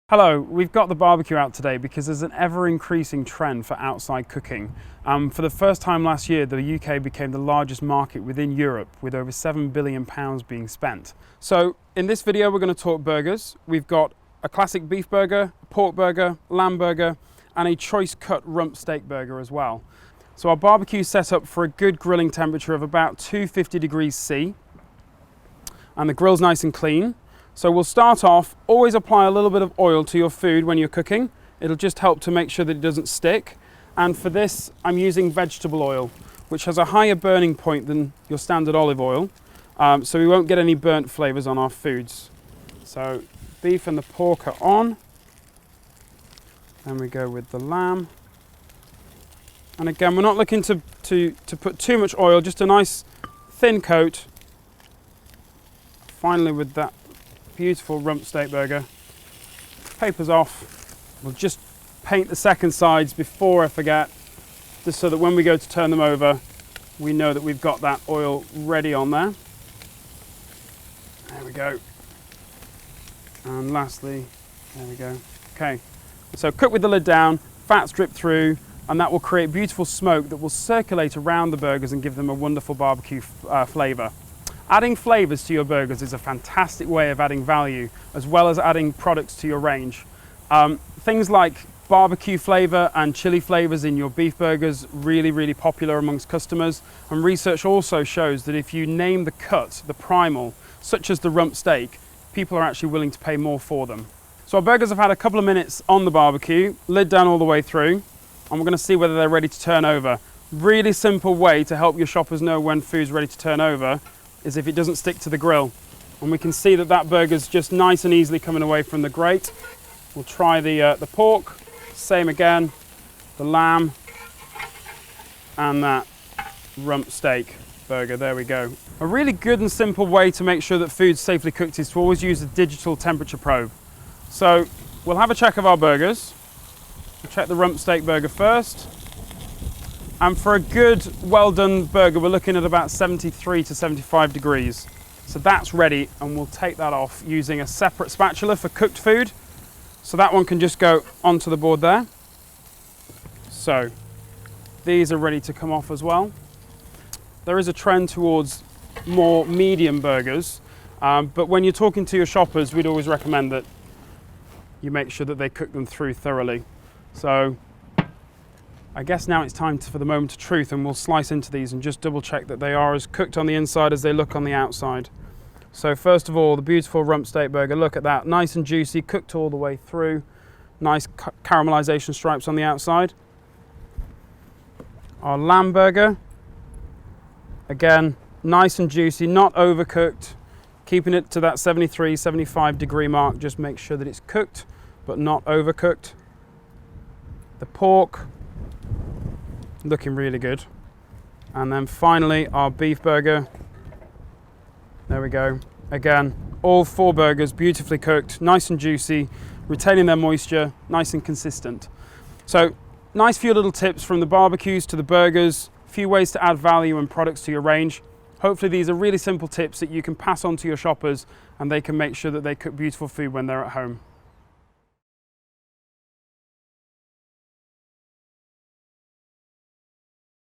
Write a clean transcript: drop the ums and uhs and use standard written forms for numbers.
Hello, we've got the barbecue out today because there's an ever-increasing trend for outside cooking. For the first time last year, the UK became the largest market within Europe with over £7 billion being spent. So in this video, we're going to talk burgers. We've got a classic beef burger, a pork burger, lamb burger, and a choice cut rump steak burger as well. So our barbecue is set up for a good grilling temperature of about 250 degrees C, and the grill's nice and clean. So we'll start off, always apply a little bit of oil to your food when you're cooking. It'll just help to make sure that it doesn't stick. And for this, I'm using vegetable oil, which has a higher burning point than your standard olive oil. So we won't get any burnt flavors on our foods. So beef and the pork are on. Then we go with the lamb. And again, we're not looking to put too much oil, just a nice thin coat. Finally, with that beautiful rump steak burger. Paper's off. We'll just paint the second sides before I forget, just so that when we go to turn them over, we know that we've got that oil ready on there. There we go. And lastly, there we go. Okay, so cook with the lid down, fats drip through, and that will create beautiful smoke that will circulate around the burgers and give them a wonderful barbecue flavour. Adding flavours to your burgers is a fantastic way of adding value, as well as adding products to your range. Things like barbecue flavour and chili flavours in your beef burgers, really popular amongst customers. And research also shows that if you name the cut, the primal, such as the rump steak, people are actually willing to pay more for them. So our burgers have had a couple of minutes on the barbecue, lid down all the way through, and we're going to see whether they're ready to turn over. Really simple way to help your shoppers know when food's ready to turn over is if it doesn't stick to the grill. And we can see that that burger's just nice and easily coming away from the grate. We'll try the pork, same again, the lamb, and that rump steak burger, there we go. A really good and simple way to make sure that food's safely cooked is to always use a digital temperature probe. So we'll have a check of our burgers. We'll check the rump steak burger first. And for a good, well-done burger, we're looking at about 73 to 75 degrees. So that's ready, and we'll take that off using a separate spatula for cooked food. So that one can just go onto the board there. So these are ready to come off as well. There is a trend towards more medium burgers, but when you're talking to your shoppers, we'd always recommend that you make sure that they cook them through thoroughly. So I guess now it's time for the moment of truth, and we'll slice into these and just double check that they are as cooked on the inside as they look on the outside. So first of all, the beautiful rump steak burger, look at that, nice and juicy, cooked all the way through, nice caramelization stripes on the outside. Our lamb burger, again, nice and juicy, not overcooked, keeping it to that 73, 75 degree mark, just make sure that it's cooked, but not overcooked. The pork, looking really good. And then finally our beef burger. There we go. Again, all four burgers beautifully cooked, nice and juicy, retaining their moisture, nice and consistent. So nice few little tips from the barbecues to the burgers, a few ways to add value and products to your range. Hopefully these are really simple tips that you can pass on to your shoppers, and they can make sure that they cook beautiful food when they're at home.